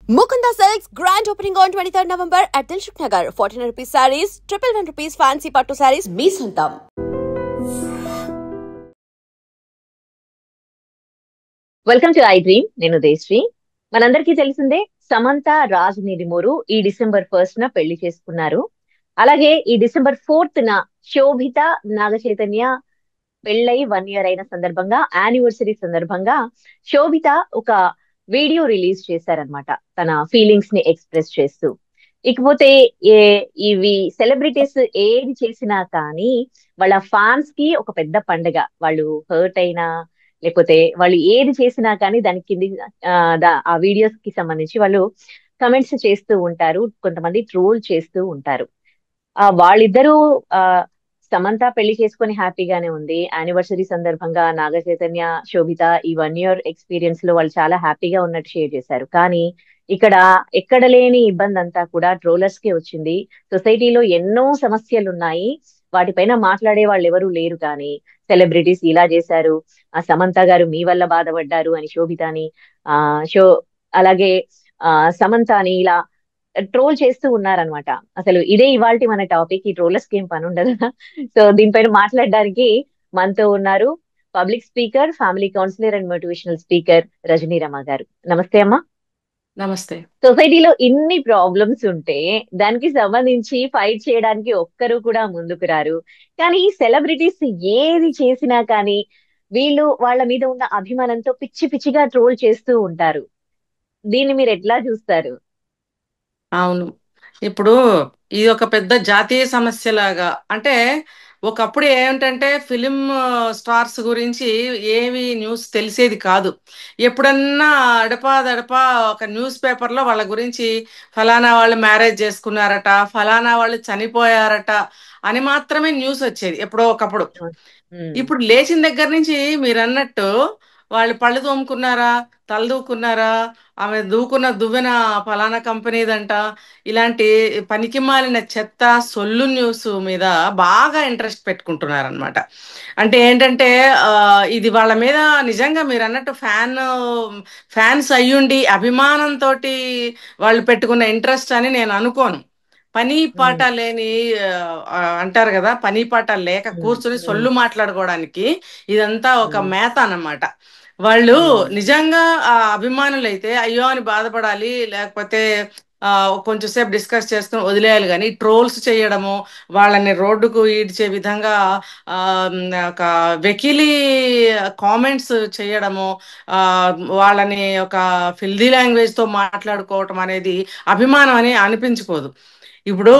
Mukunda Silks grand opening on 23rd November at Dilshuk Nagar. 1400 rupees sarees, 111 rupees fancy pattu sarees, me sontam. Welcome to I dream. నేను దేశ్రీ. మనందరికీ తెలిసిందే, సమంత రాజ్ నిడిమూరు ఈ December 1st పెళ్లి చేసుకున్నారు. అలాగే ఈ డిసెంబర్ 4th శోభిత నాగ చైతన్య పెళ్ళై 1 year అయిన సందర్భంగా, యానివర్సరీ సందర్భంగా శోభిత ఒక వీడియో రిలీజ్ చేశారనమాట, తన ఫీలింగ్స్ ని ఎక్స్ప్రెస్ చేస్తూ. ఇకపోతే ఇవి సెలబ్రిటీస్ ఏది చేసినా కానీ వాళ్ళ ఫ్యాన్స్ కి ఒక పెద్ద పండుగ. వాళ్ళు హర్ట్ అయినా లేకపోతే వాళ్ళు ఏది చేసినా కానీ దాని కింది ఆ వీడియోస్ కి సంబంధించి వాళ్ళు కమెంట్స్ చేస్తూ ఉంటారు, కొంతమంది ట్రోల్ చేస్తూ ఉంటారు. వాళ్ళిద్దరూ సమంత పెళ్లి చేసుకొని హ్యాపీగానే ఉంది. యానివర్సరీ సందర్భంగా నాగ చైతన్య శోభిత ఈ 1 year ఎక్స్పీరియన్స్ లో వాళ్ళు చాలా హ్యాపీగా ఉన్నట్టు షేర్ చేశారు. కానీ ఇక్కడ ఎక్కడ లేని ఇబ్బంది అంతా కూడా ట్రోలర్స్ కి వచ్చింది. సొసైటీలో ఎన్నో సమస్యలు ఉన్నాయి, వాటిపైన మాట్లాడే వాళ్ళు ఎవరు లేరు. కానీ సెలబ్రిటీస్ ఇలా చేశారు, ఆ సమంత గారు మీ వల్ల బాధపడ్డారు అని శోభితాని అలాగే సమంతాని ఇలా ట్రోల్ చేస్తూ ఉన్నారనమాట. అసలు ఇదే ఇవాల్టి మన టాపిక్. ఈ ట్రోలర్స్ కి ఏం పని ఉండదు. సో దీనిపైన మాట్లాడడానికి మనతో ఉన్నారు public speaker, family counsellor and motivational speaker Rajani Rama గారు. నమస్తే అమ్మా. నమస్తే. సొసైటీలో ఇన్ని ప్రాబ్లమ్స్ ఉంటే దానికి సంబంధించి ఫైట్ చేయడానికి ఒక్కరు కూడా ముందుకు రారు. కానీ సెలబ్రిటీస్ ఏది చేసినా కానీ వీళ్ళు వాళ్ళ మీద ఉన్న అభిమానంతో పిచ్చి పిచ్చిగా ట్రోల్ చేస్తూ ఉంటారు. దీన్ని మీరు ఎట్లా చూస్తారు? అవును, ఇప్పుడు ఇది ఒక పెద్ద జాతీయ సమస్యలాగా. అంటే ఒకప్పుడు ఏమిటంటే ఫిలిం స్టార్స్ గురించి ఏమి న్యూస్ తెలిసేది కాదు. ఎప్పుడన్నా అడపా ఒక న్యూస్ పేపర్లో వాళ్ళ గురించి ఫలానా వాళ్ళు మ్యారేజ్ చేసుకున్నారట, ఫలానా వాళ్ళు చనిపోయారట అని మాత్రమే న్యూస్ వచ్చేది ఎప్పుడో ఒకప్పుడు. ఇప్పుడు లేచిన దగ్గర నుంచి మీరు అన్నట్టు వాళ్ళు పళ్ళు తోముకున్నారా, తల దూకున్నారా, ఆమె దూకున్న దువ్వెన ఫలానా కంపెనీదంట, ఇలాంటి పనికి మాలిన చెత్త సొల్లు న్యూస్ మీద బాగా ఇంట్రెస్ట్ పెట్టుకుంటున్నారు అనమాట. అంటే ఏంటంటే ఇది వాళ్ళ మీద నిజంగా మీరు అన్నట్టు ఫ్యాన్స్ అయ్యుండి అభిమానంతో వాళ్ళు పెట్టుకున్న ఇంట్రెస్ట్ అని నేను అనుకోను. పని పాట లేని అంటారు కదా, పని పాట లేక కూర్చుని సొల్లు మాట్లాడుకోవడానికి ఇదంతా ఒక మేత అన్నమాట. వాళ్ళు నిజంగా అభిమానులైతే అయ్యో అని బాధపడాలి, లేకపోతే కొంచెం సేపు డిస్కస్ చేసుకుని వదిలేయాలి. కానీ ట్రోల్స్ చేయడము, వాళ్ళని రోడ్డుకు ఈడ్చే విధంగా ఒక వెకిలి కామెంట్స్ చేయడము, వాళ్ళని ఒక ఫిల్దీ లాంగ్వేజ్తో మాట్లాడుకోవటం అనేది అభిమానం అని అనిపించుకోదు. ఇప్పుడు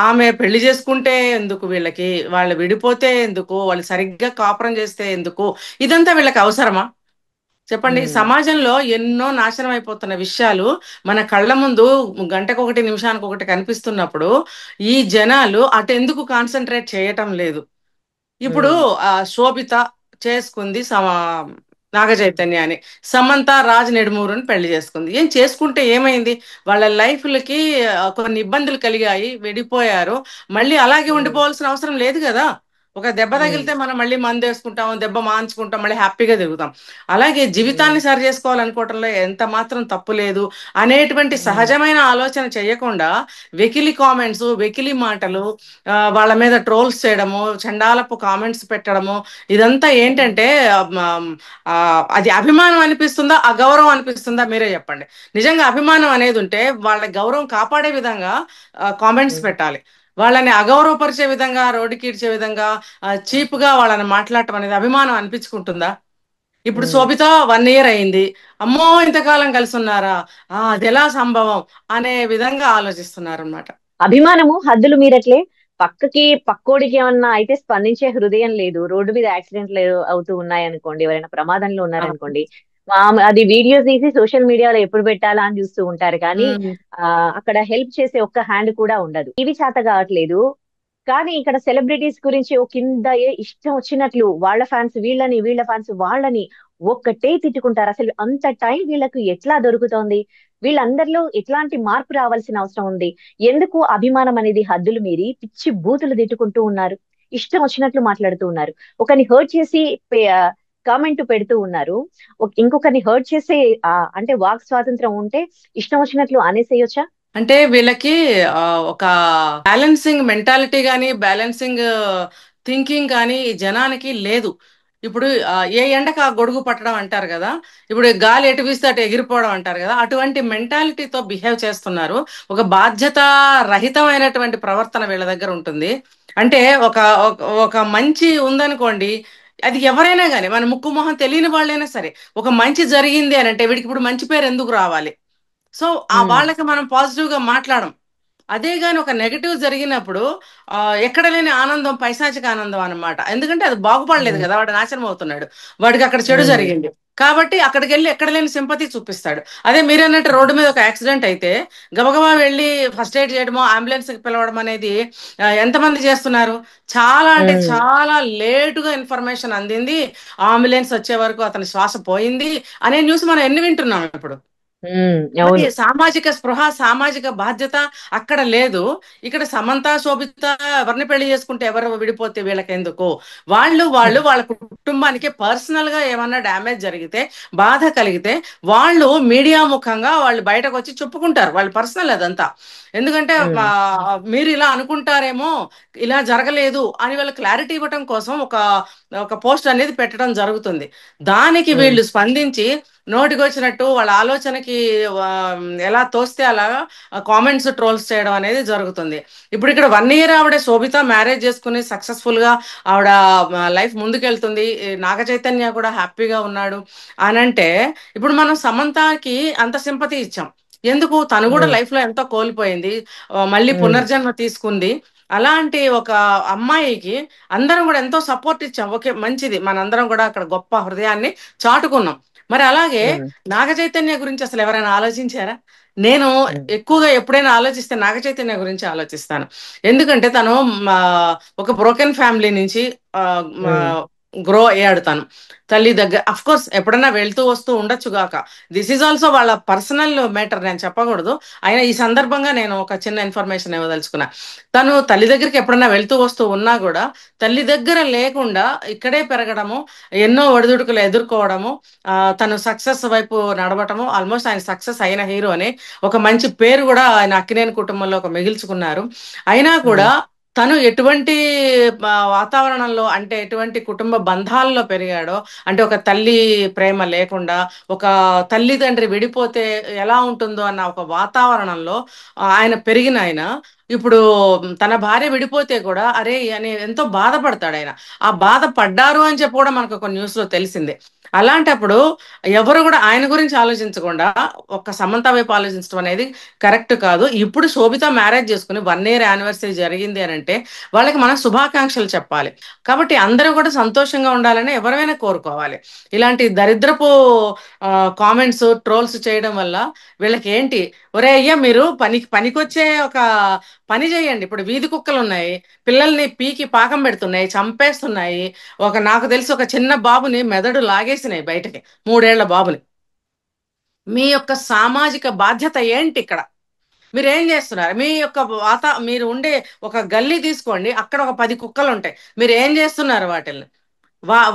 ఆమె పెళ్లి చేసుకుంటే ఎందుకు, వీళ్ళకి వాళ్ళు విడిపోతే ఎందుకు, వాళ్ళు సరిగ్గా కాపురం చేస్తే ఎందుకు, ఇదంతా వీళ్ళకి అవసరమా చెప్పండి? సమాజంలో ఎన్నో నాశనం అయిపోతున్న విషయాలు మన కళ్ళ ముందు గంటకొకటి నిమిషానికి ఒకటి కనిపిస్తున్నప్పుడు ఈ జనాలు అటు ఎందుకు కాన్సన్ట్రేట్ చేయటం లేదు? ఇప్పుడు శోభిత చేసుకుంది నాగ చైతన్యాన్ని, సమంత రాజ్ నెడుమూరుని పెళ్లి చేసుకుంది. ఏం చేసుకుంటే ఏమైంది? వాళ్ళ లైఫ్లకి కొన్ని ఇబ్బందులు కలిగాయి, విడిపోయారు. మళ్ళీ అలాగే ఉండిపోవాల్సిన అవసరం లేదు కదా. ఒక దెబ్బ తగిలితే మనం మళ్ళీ మందు వేసుకుంటాం, దెబ్బ మాంచుకుంటాం, మళ్ళీ హ్యాపీగా తిరుగుతాం. అలాగే జీవితాన్ని సరి చేసుకోవాలనుకోవటంలో ఎంత మాత్రం తప్పు లేదు అనేటువంటి సహజమైన ఆలోచన చేయకుండా వెకిలి కామెంట్స్, వెకిలి మాటలు, వాళ్ళ మీద ట్రోల్స్ చేయడము, చండాలపు కామెంట్స్ పెట్టడము, ఇదంతా ఏంటంటే అది అభిమానం అనిపిస్తుందా, అగౌరవం అనిపిస్తుందా? మీరే చెప్పండి. నిజంగా అభిమానం అనేది ఉంటే వాళ్ళ గౌరవం కాపాడే విధంగా కామెంట్స్ పెట్టాలి. వాళ్ళని అగౌరవపరిచే విధంగా, రోడ్డుకి ఈడ్చే విధంగా, చీప్గా వాళ్ళని మాట్లాడటం అనేది అభిమానం అనిపించుకుంటుందా? ఇప్పుడు శోభిత 1 year అయింది, అమ్మో ఇంతకాలం కలిసి ఉన్నారా, అది ఎలా సంభవం అనే విధంగా ఆలోచిస్తున్నారు అనమాట. అభిమానము హద్దులు మీరట్లే. పక్కోడికి ఏమన్నా అయితే స్పందించే హృదయం లేదు. రోడ్డు మీద యాక్సిడెంట్లు అవుతూ ఉన్నాయనుకోండి, ఎవరైనా ప్రమాదంలో ఉన్నారనుకోండి, అది వీడియోస్ తీసి సోషల్ మీడియాలో ఎప్పుడు పెట్టాలా అని చూస్తూ ఉంటారు. కానీ అక్కడ హెల్ప్ చేసే ఒక్క హ్యాండ్ కూడా ఉండదు. ఇవి చేత కావట్లేదు. కానీ ఇక్కడ సెలబ్రిటీస్ గురించి ఓ కింద ఇష్టం వచ్చినట్లు వాళ్ళ ఫ్యాన్స్ వీళ్ళని, వీళ్ళ ఫ్యాన్స్ వాళ్ళని ఒక్కటే తిట్టుకుంటారు. అసలు అంత టైం వీళ్ళకు ఎట్లా దొరుకుతోంది? వీళ్ళందరిలో ఎట్లాంటి మార్పు రావాల్సిన అవసరం ఉంది? ఎందుకు అభిమానం అనేది హద్దులు మీరి పిచ్చి బూతులు తిట్టుకుంటూ ఉన్నారు, ఇష్టం వచ్చినట్లు మాట్లాడుతూ ఉన్నారు? ఒకరిని హర్ట్ చేసి కామెంట్ పెడుతూ ఉన్నారు. ఇంకొకరిని హర్ట్ చేసే అంటే వాక్ స్వాతంత్రం ఉంటే ఇష్టం వచ్చినట్లు అనేసేయొచ్చా? అంటే వీళ్ళకి ఒక బ్యాలెన్సింగ్ మెంటాలిటీ కానీ బ్యాలెన్సింగ్ థింకింగ్ కానీ ఈ జనానికి లేదు. ఇప్పుడు ఏ ఎండకు ఆ గొడుగు పట్టడం అంటారు కదా, ఇప్పుడు గాలి ఎటు వీస్తే అటు ఎగిరిపోవడం అంటారు కదా, అటువంటి మెంటాలిటీతో బిహేవ్ చేస్తున్నారు. ఒక బాధ్యత రహితమైనటువంటి ప్రవర్తన వీళ్ళ దగ్గర ఉంటుంది. అంటే ఒక ఒక ఒక మంచి ఉందనుకోండి, అది ఎవరైనా కానీ మన ముక్కు మొహం తెలియని వాళ్ళైనా సరే, ఒక మంచి జరిగింది అని అంటే వీడికి ఇప్పుడు మంచి పేరు ఎందుకు రావాలి? సో ఉమ్, వాళ్ళకి మనం పాజిటివ్ గా మాట్లాడం. అదే గాని ఒక నెగటివ్ జరిగినప్పుడు ఆ, ఎక్కడ లేని ఆనందం పైశాచిక ఆనందం అన్నమాట. ఎందుకంటే అది బాగుపడలేదు ఉమ్, కదా, వాడు నాశనం అవుతున్నాడు, వాడికి అక్కడ చెడు ఉమ్, జరిగింది. కాబట్టి అక్కడికి వెళ్ళి ఎక్కడ లేని సింపతి చూపిస్తాడు. అదే మీరన్నట్టు రోడ్డు మీద ఒక యాక్సిడెంట్ అయితే గబగబా వెళ్ళి ఫస్ట్ ఎయిడ్ చేయడమో అంబులెన్స్ పిలవడం అనేది ఎంతమంది చేస్తున్నారు? చాలా అంటే ఉమ్, చాలా లేటుగా ఇన్ఫర్మేషన్ అందింది, అంబులెన్స్ వచ్చే వరకు అతని శ్వాస పోయింది అనే న్యూస్ మనం ఎన్ని వింటున్నాం ఇప్పుడు. మరి అవును. సామాజిక స్పృహ, సామాజిక బాధ్యత అక్కడ లేదు. ఇక్కడ సమంత శోభిత ఎవరిని పెళ్లి చేసుకుంటే ఎవరు విడిపోతే వీళ్ళకెందుకు? వాళ్ళు వాళ్ళు వాళ్ళ కుటుంబానికి పర్సనల్ గా ఏమన్నా డ్యామేజ్ జరిగితే, బాధ కలిగితే వాళ్ళు మీడియా ముఖంగా వాళ్ళు బయటకు వచ్చి చెప్పుకుంటారు. వాళ్ళ పర్సనల్ అదంతా. ఎందుకంటే ఉమ్, మీరు ఇలా అనుకుంటారేమో, ఇలా జరగలేదు అని వాళ్ళ క్లారిటీ ఇవ్వటం కోసం ఒక ఒక పోస్ట్ అనేది పెట్టడం జరుగుతుంది. దానికి ఉమ్, వీళ్ళు స్పందించి నోటికొచ్చినట్టు వాళ్ళ ఆలోచనకి ఆ, ఎలా తోస్తే అలా కామెంట్స్ ట్రోల్స్ చేయడం అనేది జరుగుతుంది. ఇప్పుడు ఇక్కడ 1 year ఆవిడ శోభిత మ్యారేజ్ చేసుకుని సక్సెస్ఫుల్ గా ఆవిడ లైఫ్ ముందుకెళ్తుంది, ఈ నాగ చైతన్య కూడా హ్యాపీగా ఉన్నాడు అని అంటే, ఇప్పుడు మనం సమంతకి అంత సింపతి ఇచ్చాం. ఎందుకు? తను కూడా ఉమ్, లైఫ్ లో ఎంతో కోల్పోయింది, మళ్ళీ ఉమ్, పునర్జన్మ తీసుకుంది. అలాంటి ఒక అమ్మాయికి అందరం కూడా ఎంతో సపోర్ట్ ఇచ్చాం. ఓకే, మంచిది, మనందరం కూడా అక్కడ గొప్ప హృదయాన్ని చాటుకున్నాం. మరి అలాగే ఉమ్, నాగ చైతన్య గురించి అసలు ఎవరైనా ఆలోచించారా? నేను ఉమ్, ఎక్కువగా ఎప్పుడైనా ఆలోచిస్తే నాగ చైతన్య గురించి ఆలోచిస్తాను. ఎందుకంటే తను మా ఒక బ్రోకెన్ ఫ్యామిలీ నుంచి ఉమ్, గ్రో అయ్యాడు తను. తల్లి దగ్గర అఫ్ కోర్స్ ఎప్పుడన్నా వెళ్తూ వస్తూ ఉండొచ్చు గాక, దిస్ ఈజ్ ఆల్సో వాళ్ళ పర్సనల్ మ్యాటర్, నేను చెప్పకూడదు. అయినా ఈ సందర్భంగా నేను ఒక చిన్న ఇన్ఫర్మేషన్ ఇవ్వదలుచుకున్నా. తను తల్లి దగ్గరికి ఎప్పుడన్నా వెళ్తూ వస్తూ ఉన్నా కూడా తల్లి దగ్గర లేకుండా ఇక్కడే పెరగడము, ఎన్నో ఒడిదుడుకులు ఎదుర్కోవడము, తను సక్సెస్ వైపు నడవటము, ఆల్మోస్ట్ ఆయన సక్సెస్ అయిన హీరో అని ఒక మంచి పేరు కూడా ఆయన అక్కినేని కుటుంబంలో ఒక మిగిల్చుకున్నారు. అయినా కూడా ఉమ్, తను ఎటువంటి వాతావరణంలో, అంటే ఎటువంటి కుటుంబ బంధాల్లో పెరిగాడో, అంటే ఒక తల్లి ప్రేమ లేకుండా, ఒక తల్లిదండ్రి విడిపోతే ఎలా ఉంటుందో అన్న ఒక వాతావరణంలో ఆయన పెరిగిన ఆయన ఇప్పుడు తన భార్య విడిపోతే కూడా అరే అని ఎంతో బాధపడతాడు ఆయన. ఆ బాధ పడ్డారు అని చెప్పి కూడా మనకు ఒక న్యూస్ లో తెలిసిందే. అలాంటప్పుడు ఎవరు కూడా ఆయన గురించి ఆలోచించకుండా ఒక సమంత వైపు ఆలోచించడం అనేది కరెక్ట్ కాదు. ఇప్పుడు శోభిత మ్యారేజ్ చేసుకుని 1 year యానివర్సరీ జరిగింది అని అంటే వాళ్ళకి మనం శుభాకాంక్షలు చెప్పాలి. కాబట్టి అందరూ కూడా సంతోషంగా ఉండాలని ఎవరైనా కోరుకోవాలి. ఇలాంటి దరిద్రపు కామెంట్స్ ట్రోల్స్ చేయడం వల్ల వీళ్ళకి ఏంటి, ఒరే అయ్యా మీరు పనికొచ్చే ఒక పని చేయండి. ఇప్పుడు వీధి కుక్కలు ఉన్నాయి, పిల్లల్ని పీకి పాకం పెడుతున్నాయి, చంపేస్తున్నాయి. నాకు తెలిసి ఒక చిన్న బాబుని మెదడు లాగేసినాయి బయటకి, 3 ఏళ్ల బాబుని. మీ యొక్క సామాజిక బాధ్యత ఏంటి ఇక్కడ? మీరు ఏం చేస్తున్నారు? మీ యొక్క మీరు ఉండే ఒక గల్లీ తీసుకోండి, అక్కడ ఒక 10 కుక్కలు ఉంటాయి. మీరు ఏం చేస్తున్నారు వాటిల్ని?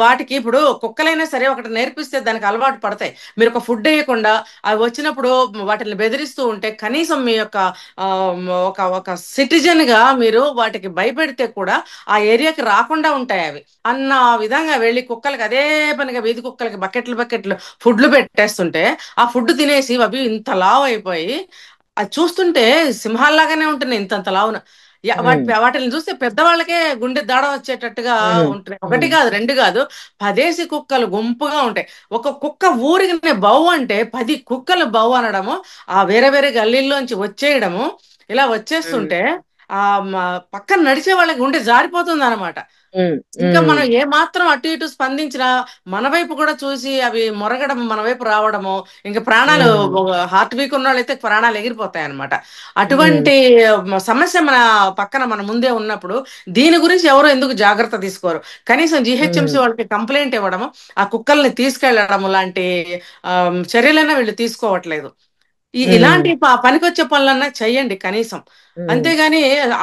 వాటికి ఇప్పుడు కుక్కలైనా సరే ఒకటి నేర్పిస్తే దానికి అలవాటు పడతాయి. మీరు ఒక ఫుడ్ వేయకుండా అవి వచ్చినప్పుడు వాటిని బెదిరిస్తూ ఉంటే కనీసం మీ యొక్క ఆ, ఒక ఒక సిటిజన్ గా మీరు వాటికి భయపెడితే కూడా ఆ ఏరియాకి రాకుండా ఉంటాయి అవి అన్న విధంగా వెళ్ళి కుక్కలకి అదే పనిగా వీధి కుక్కలకి బకెట్లు బకెట్లు ఫుడ్లు పెట్టేస్తుంటే ఆ ఫుడ్ తినేసి అవి ఇంత లావు అయిపోయి అది చూస్తుంటే సింహాల్లాగానే ఉంటున్నాయి, ఇంతంత లావున. ఉమ్, వాటిని చూస్తే పెద్దవాళ్ళకే గుండె దాడ వచ్చేటట్టుగా ఉమ్, ఉంటున్నాయి. ఒకటి ఉమ్, కాదు, రెండు కాదు, 10 కుక్కలు గుంపుగా ఉంటాయి. ఒక కుక్క ఊరికి బౌ అంటే 10 కుక్కలు బౌ అనడము, ఆ వేరే వేరే గల్లీల్లోంచి వచ్చేయడము, ఇలా ఉమ్, వచ్చేస్తుంటే ఆ పక్కన నడిచే వాళ్ళకి గుండె జారిపోతుంది అనమాట. ఉమ్, ఇంకా ఉమ్, మనం ఏ మాత్రం అటు ఇటు స్పందించినా మన వైపు కూడా చూసి అవి మొరగడం, మన వైపు రావడము, ఇంకా ప్రాణాలు, ఉమ్, హార్ట్ వీక్ ఉన్న వాళ్ళైతే ప్రాణాలు ఎగిరిపోతాయి అనమాట. ఉమ్, అటువంటి సమస్య మన పక్కన మన ముందే ఉన్నప్పుడు దీని గురించి ఎవరు ఎందుకు జాగ్రత్త తీసుకోరు? కనీసం ఉమ్, జిహెచ్ఎంసీ వాళ్ళకి కంప్లైంట్ ఇవ్వడము, ఆ కుక్కల్ని తీసుకెళ్లడము లాంటి చర్యలైనా వీళ్ళు తీసుకోవట్లేదు. ఇలాంటి పనికొచ్చే పనులన్నా చెయ్యండి కనీసం. అంతేగాని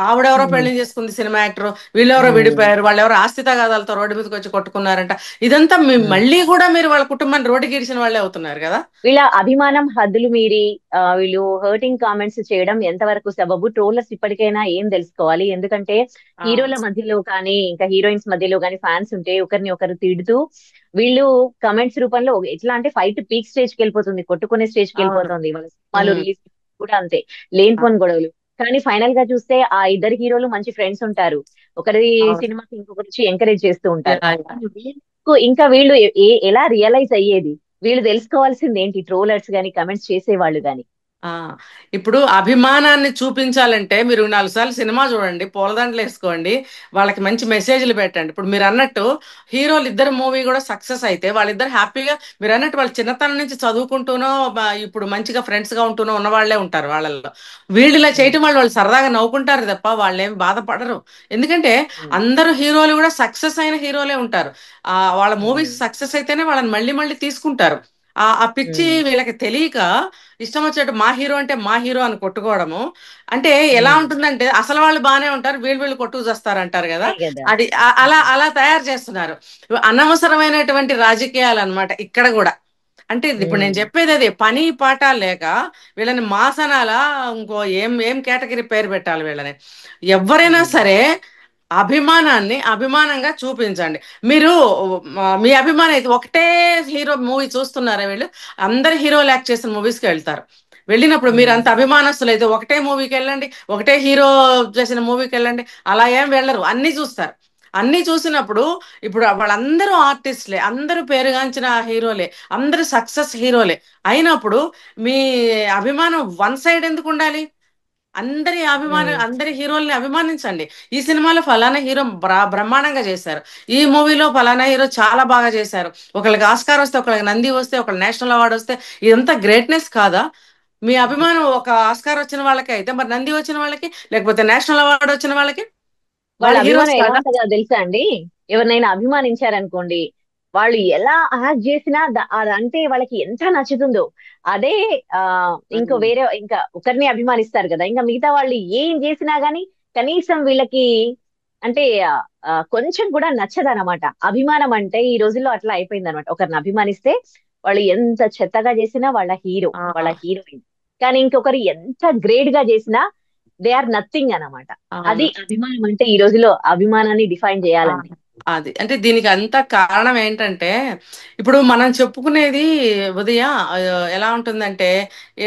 ఆవిడెవరో పెళ్లి చేసుకుంది సినిమా యాక్టర్, వీళ్ళెవరో విడిపోయారు, వాళ్ళెవరో ఆస్తి తగాదాలతో రోడ్డు మీదకి వచ్చి కొట్టుకున్నారంట, ఇదంతా మళ్ళీ కూడా మీరు వాళ్ళ కుటుంబాన్ని రోడ్డుకి ఇడిచిన వాళ్ళే అవుతున్నారు కదా. వీళ్ళ అభిమానం హద్దులు మీరి వీళ్ళు హర్టింగ్ కామెంట్స్ చేయడం ఎంతవరకు సబబు? ట్రోలర్స్ ఇప్పటికైనా ఏం తెలుసుకోవాలి? ఎందుకంటే హీరోల మధ్యలో కానీ ఇంకా హీరోయిన్స్ మధ్యలో కానీ ఫ్యాన్స్ ఉంటే ఒకరిని ఒకరు తిడుతూ వీళ్ళు కమెంట్స్ రూపంలో ఎట్లా అంటే ఫైట్ పీక్ స్టేజ్ కి వెళ్ళిపోతుంది, కొట్టుకునే స్టేజ్ కి వెళ్ళిపోతుంది. వాళ్ళ సినిమాలు రిలీజ్ కూడా అంతే, లేనిపోని గొడవలు. కానీ ఫైనల్ గా చూస్తే ఆ ఇద్దరు హీరోలు మంచి ఫ్రెండ్స్ ఉంటారు, ఒకరి సినిమాకి ఇంకొకరి ఎంకరేజ్ చేస్తూ ఉంటారు. ఇంకా వీళ్ళు ఎలా రియలైజ్ అయ్యేది? వీళ్ళు తెలుసుకోవాల్సింది ఏంటి, ట్రోలర్స్ గాని కమెంట్స్ చేసేవాళ్ళు గాని? ఇప్పుడు అభిమానాన్ని చూపించాలంటే మీరు 4 సార్లు సినిమా చూడండి, పూలదండలు వేసుకోండి, వాళ్ళకి మంచి మెసేజ్లు పెట్టండి. ఇప్పుడు మీరు అన్నట్టు హీరోలు ఇద్దరు మూవీ కూడా సక్సెస్ అయితే వాళ్ళిద్దరు హ్యాపీగా, మీరు అన్నట్టు వాళ్ళ చిన్నతనం నుంచి చదువుకుంటూనో ఇప్పుడు మంచిగా ఫ్రెండ్స్ గా ఉంటూనో ఉన్న వాళ్ళే ఉంటారు. వాళ్ళల్లో వీళ్ళు ఇలా చేయటం వాళ్ళు సరదాగా నవ్వుకుంటారు తప్ప వాళ్ళేం బాధపడరు. ఎందుకంటే అందరూ హీరోలు కూడా సక్సెస్ అయిన హీరోలే ఉంటారు. వాళ్ళ మూవీస్ సక్సెస్ అయితేనే వాళ్ళని మళ్ళీ మళ్ళీ తీసుకుంటారు. ఆ పిచ్చి వీళ్ళకి తెలియక ఇష్టం వచ్చేట్టు మా హీరో అంటే మా హీరో అని కొట్టుకోవడము అంటే ఎలా ఉంటుందంటే, అసలు వాళ్ళు బాగానే ఉంటారు, వీళ్ళు కొట్టుకు చేస్తారు అంటారు కదా, అది అలా అలా తయారు చేస్తున్నారు. అనవసరమైనటువంటి రాజకీయాలు అన్నమాట ఇక్కడ కూడా. అంటే ఇప్పుడు నేను చెప్పేది అదే, పని పాట లేక వీళ్ళని మాసనాల ఇంకో ఏం ఏం కేటగిరీ పేరు పెట్టాలి వీళ్ళని. ఎవరైనా సరే అభిమానాన్ని అభిమానంగా చూపించండి. మీరు మీ అభిమానం అయితే ఒకటే హీరో మూవీ చూస్తున్నారా, వీళ్ళు అందరు హీరోలు యాక్ట్ చేసిన మూవీస్కి వెళ్తారు. వెళ్ళినప్పుడు మీరు అంత అభిమానస్తులు అయితే ఒకటే మూవీకి వెళ్ళండి, ఒకటే హీరో చేసిన మూవీకి వెళ్ళండి, అలా ఏం వెళ్ళరు, అన్ని చూస్తారు. అన్ని చూసినప్పుడు ఇప్పుడు వాళ్ళందరూ ఆర్టిస్టులే, అందరూ పేరుగాంచిన హీరోలే, అందరూ సక్సెస్ హీరోలే అయినప్పుడు మీ అభిమానం వన్ సైడ్ ఎందుకు ఉండాలి? అందరి అందరి హీరోల్ని అభిమానించండి. ఈ సినిమాలో ఫలానా హీరో బ్రహ్మాండంగా చేశారు, ఈ మూవీలో ఫలానా హీరో చాలా బాగా చేశారు, ఒకళ్ళకి ఆస్కార్ వస్తే, ఒకళ్ళకి నంది వస్తే, ఒకళ్ళకి నేషనల్ అవార్డు వస్తే ఇదంతా గ్రేట్నెస్ కాదా? మీ అభిమానం ఒక ఆస్కార్ వచ్చిన వాళ్ళకి అయితే మరి నంది వచ్చిన వాళ్ళకి, లేకపోతే నేషనల్ అవార్డు వచ్చిన వాళ్ళకి వాళ్ళ వాళ్ళ హీరోస్ అభిమానం ఎలా కాదా? ఉంటుందో తెలుసా అండి? ఎవరినైనా అభిమానించారనుకోండి, వాళ్ళు ఎలా యాక్ట్ చేసినా అదంటే వాళ్ళకి ఎంత నచ్చుతుందో అదే. ఇంకో వేరే ఇంకా ఒకరిని అభిమానిస్తారు కదా, ఇంకా మిగతా వాళ్ళు ఏం చేసినా గానీ కనీసం వీళ్ళకి అంటే కొంచెం కూడా నచ్చదనమాట. అభిమానం అంటే ఈ రోజుల్లో అట్లా అయిపోయింది అనమాట. ఒకరిని అభిమానిస్తే వాళ్ళు ఎంత చెత్తగా చేసినా వాళ్ళ హీరో, వాళ్ళ హీరోయిన్. కానీ ఇంకొకరు ఎంత గ్రేట్ గా చేసినా దే ఆర్ నథింగ్ అన్నమాట. అది అభిమానం అంటే ఈ రోజులో అభిమానాన్ని డిఫైన్ చేయాలంటే. అది అంటే దీనికి అంతా కారణం ఏంటంటే, ఇప్పుడు మనం చెప్పుకునేది ఉదయ ఎలా ఉంటుందంటే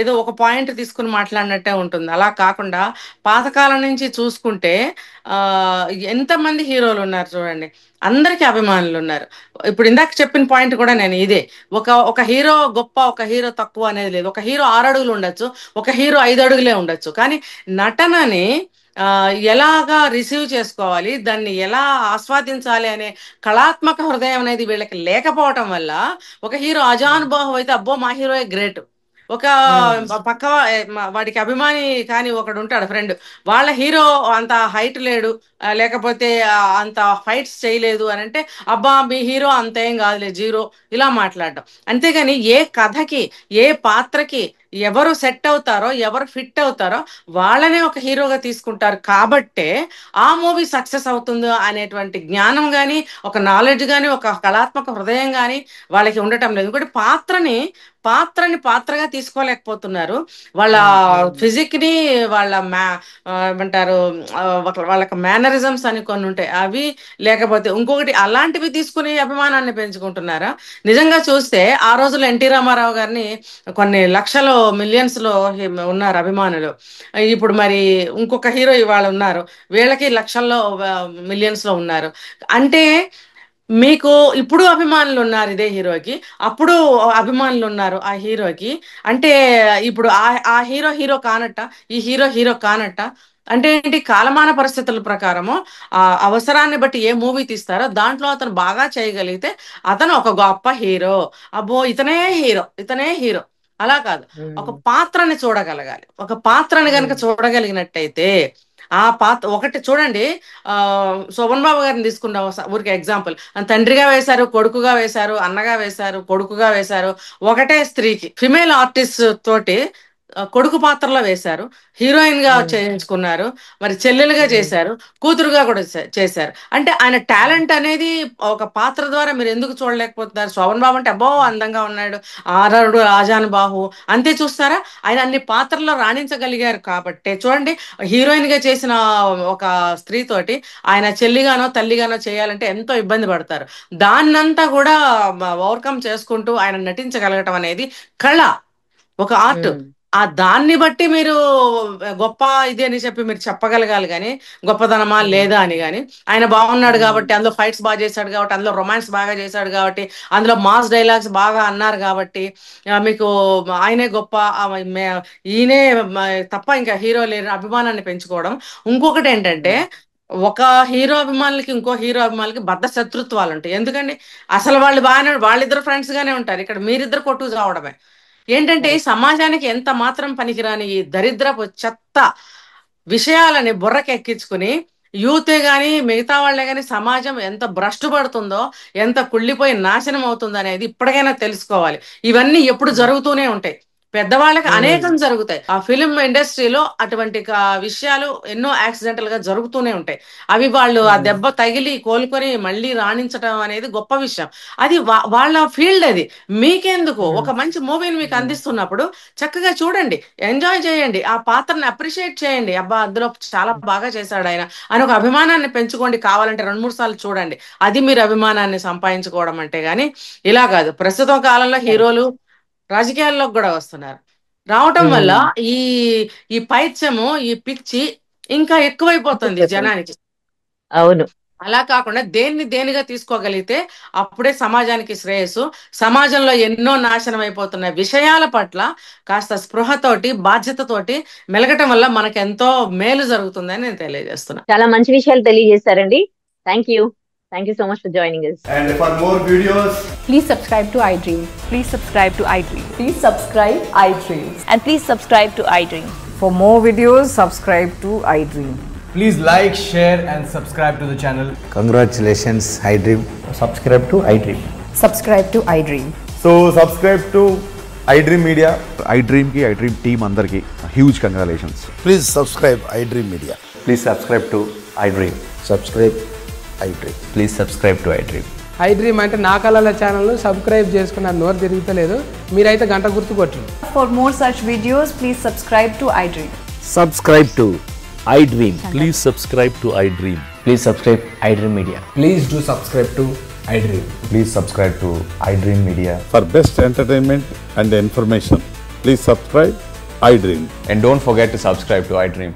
ఏదో ఒక పాయింట్ తీసుకుని మాట్లాడినట్టే ఉంటుంది. అలా కాకుండా పాతకాలం నుంచి చూసుకుంటే ఆ ఎంతమంది హీరోలు ఉన్నారు చూడండి, అందరికీ అభిమానులు ఉన్నారు. ఇప్పుడు ఇందాక చెప్పిన పాయింట్ కూడా నేను ఇదే, ఒక హీరో గొప్ప, ఒక హీరో తక్కువ అనేది లేదు. ఒక హీరో 6 అడుగులు ఉండొచ్చు, ఒక హీరో 5 అడుగులే ఉండొచ్చు, కానీ నటనని ఎలాగా రిసీవ్ చేసుకోవాలి, దాన్ని ఎలా ఆస్వాదించాలి అనే కళాత్మక హృదయం అనేది వీళ్ళకి లేకపోవటం వల్ల ఒక హీరో అజానుబాహు అయితే అబ్బో మా హీరోయే గ్రేట్, ఒక పక్క వాడికి అభిమాని కానీ ఒకడు ఉంటాడు ఫ్రెండ్, వాళ్ళ హీరో అంత హైట్ లేడు, లేకపోతే అంత ఫైట్స్ చేయలేదు అని అంటే అబ్బా మీ హీరో అంత ఏం కాదులే జీరో, ఇలా మాట్లాడడం. అంతేగాని ఏ కథకి ఏ పాత్రకి ఎవరు సెట్ అవుతారో, ఎవరు ఫిట్ అవుతారో వాళ్ళనే ఒక హీరోగా తీసుకుంటారు. కాబట్టే ఆ మూవీ సక్సెస్ అవుతుందో అనేటువంటి జ్ఞానం కానీ, ఒక నాలెడ్జ్ కానీ, ఒక కళాత్మక హృదయం కానీ వాళ్ళకి ఉండటం లేదు. ఇంకోటి పాత్రగా తీసుకోలేకపోతున్నారు. వాళ్ళ ఫిజిక్ ని, వాళ్ళ ఏమంటారు వాళ్ళకి మేనరిజమ్స్ అని కొన్ని ఉంటాయి అవి, లేకపోతే ఇంకొకటి అలాంటివి తీసుకుని అభిమానాన్ని పెంచుకుంటున్నారా? నిజంగా చూస్తే ఆ రోజుల్లో ఎన్టీ రామారావు గారిని కొన్ని లక్షలు మిలియన్స్ లో ఉన్నారు అభిమానులు. ఇప్పుడు మరి ఇంకొక హీరో ఇవాళ ఉన్నారు, వీళ్ళకి లక్షల్లో మిలియన్స్ లో ఉన్నారు. అంటే మీకు ఇప్పుడు అభిమానులు ఉన్నారు ఇదే హీరోకి, అప్పుడు అభిమానులు ఉన్నారు ఆ హీరోకి. అంటే ఇప్పుడు ఆ హీరో కానట్ట, ఈ హీరో కానట్ట. అంటే ఏంటి, కాలమాన పరిస్థితుల ప్రకారము ఆ అవసరాన్ని బట్టి ఏ మూవీ తీస్తారో దాంట్లో అతను బాగా చేయగలిగితే అతను ఒక గొప్ప హీరో, అబ్బో ఇతనే హీరో అలా కాదు. ఒక పాత్రని చూడగలగాలి. ఒక పాత్రని కనుక చూడగలిగినట్టయితే ఆ పాత్ర ఒకటి చూడండి. శోభన్ బాబు గారిని తీసుకున్నాం ఊరికి ఎగ్జాంపుల్, తండ్రిగా వేశారు, కొడుకుగా వేశారు, అన్నగా వేశారు, కొడుకుగా వేశారు. ఒకటే స్త్రీకి ఫిమేల్ ఆర్టిస్ట్ తోటి కొడుకు పాత్రలో వేశారు, హీరోయిన్ గా చేయించుకున్నారు, మరి చెల్లెలుగా చేశారు, కూతురుగా కూడా చేశారు. అంటే ఆయన టాలెంట్ అనేది ఒక పాత్ర ద్వారా మీరు ఎందుకు చూడలేకపోతున్నారు? శోభన్ బాబు అంటే అబ్బో అందంగా ఉన్నాడు, ఆరడు రాజాను బాహు అంతే చూస్తారా? ఆయన అన్ని పాత్రల్లో రాణించగలిగారు కాబట్టి చూడండి, హీరోయిన్ గా చేసిన ఒక స్త్రీతోటి ఆయన చెల్లిగానో తల్లిగానో చేయాలంటే ఎంతో ఇబ్బంది పడతారు. దాన్నంతా కూడా ఓవర్కమ్ చేసుకుంటూ ఆయన నటించగలగటం అనేది కళ, ఒక ఆర్ట్. ఆ దాన్ని బట్టి మీరు గొప్ప ఇది అని చెప్పి మీరు చెప్పగలగాలి కానీ గొప్పదనమా లేదా అని. కానీ ఆయన బాగున్నాడు కాబట్టి, అందులో ఫైట్స్ బాగా చేశాడు కాబట్టి, అందులో రొమాన్స్ బాగా చేశాడు కాబట్టి, అందులో మాస్ డైలాగ్స్ బాగా అన్నారు కాబట్టి మీకు ఆయనే గొప్ప, ఈయనే తప్ప ఇంకా హీరో లేని అభిమానాన్ని పెంచుకోవడం. ఇంకొకటి ఏంటంటే, ఒక హీరో అభిమానులకి ఇంకో హీరో అభిమానులకి బద్ద శత్రుత్వాలు ఉంటాయి. ఎందుకండి, అసలు వాళ్ళు బాగానే వాళ్ళిద్దరు ఫ్రెండ్స్ గానే ఉంటారు, ఇక్కడ మీరిద్దరు కొట్టు చావడమే. ఏంటంటే ఈ సమాజానికి ఎంత మాత్రం పనికిరాని ఈ దరిద్రపు చెత్త విషయాలని బుర్రకెక్కించుకుని యూతే గాని మిగతా వాళ్లే గాని సమాజం ఎంత భ్రష్టు పడుతుందో, ఎంత కుళ్ళిపోయి నాశనం అవుతుందో అనేది ఇప్పటికైనా తెలుసుకోవాలి. ఇవన్నీ ఎప్పుడు జరుగుతూనే ఉంటాయి, పెద్దవాళ్ళకి అనేకం జరుగుతాయి. ఆ ఫిలిం ఇండస్ట్రీలో అటువంటి విషయాలు ఎన్నో యాక్సిడెంటల్ గా జరుగుతూనే ఉంటాయి. అవి వాళ్ళు ఆ దెబ్బ తగిలి కోలుకొని మళ్ళీ రాణించడం అనేది గొప్ప విషయం. అది వాళ్ళ ఫీల్డ్. అది మీకెందుకు? ఒక మంచి మూవీని మీకు అందిస్తున్నప్పుడు చక్కగా చూడండి, ఎంజాయ్ చేయండి, ఆ పాత్రని అప్రిషియేట్ చేయండి. అబ్బా అందులో చాలా బాగా చేశాడు ఆయన అని ఒక అభిమానాన్ని పెంచుకోండి. కావాలంటే 2-3 సార్లు చూడండి. అది మీరు అభిమానాన్ని సంపాదించుకోవడం అంటే. గాని ఇలా కాదు. ప్రస్తుతం కాలంలో హీరోలు రాజకీయాల్లోకి కూడా వస్తున్నారు. రావటం వల్ల ఈ ఈ పైత్యము, ఈ పిచ్చి ఇంకా ఎక్కువైపోతుంది జనానికి. అవును. అలా కాకుండా దేనిగా తీసుకోగలిగితే అప్పుడే సమాజానికి శ్రేయస్సు. సమాజంలో ఎన్నో నాశనం అయిపోతున్న విషయాల పట్ల కాస్త స్పృహతోటి, బాధ్యతతోటి మెలగటం వల్ల మనకు ఎంతో మేలు జరుగుతుందని నేను తెలియజేస్తున్నా. చాలా మంచి విషయాలు తెలియజేశారండి. Thank you so much for joining us. And for more videos, please subscribe to iDream. Please subscribe to iDream. Please subscribe iDream. And please subscribe to iDream. For more videos, subscribe to iDream. please like, share and subscribe to the channel. Congratulations, iDream. Subscribe to iDream. Subscribe to iDream. So subscribe to iDream Media. iDream ki iDream team andarki huge congratulations. Please subscribe iDream Media. Please subscribe to iDream. Subscribe iDream. Please subscribe to iDream. iDream అంటే నా కళల channel subscribe చేసుకున్న నోరు తిరుగుతలేదు, మీరైతే గంట గుర్తు కొట్టండి. For more such videos, please subscribe to iDream. Subscribe to iDream. Please subscribe to iDream. Please subscribe iDream Media. Please do subscribe to iDream. Please subscribe to iDream Media. For best entertainment and information, please subscribe iDream. And don't forget to subscribe to iDream.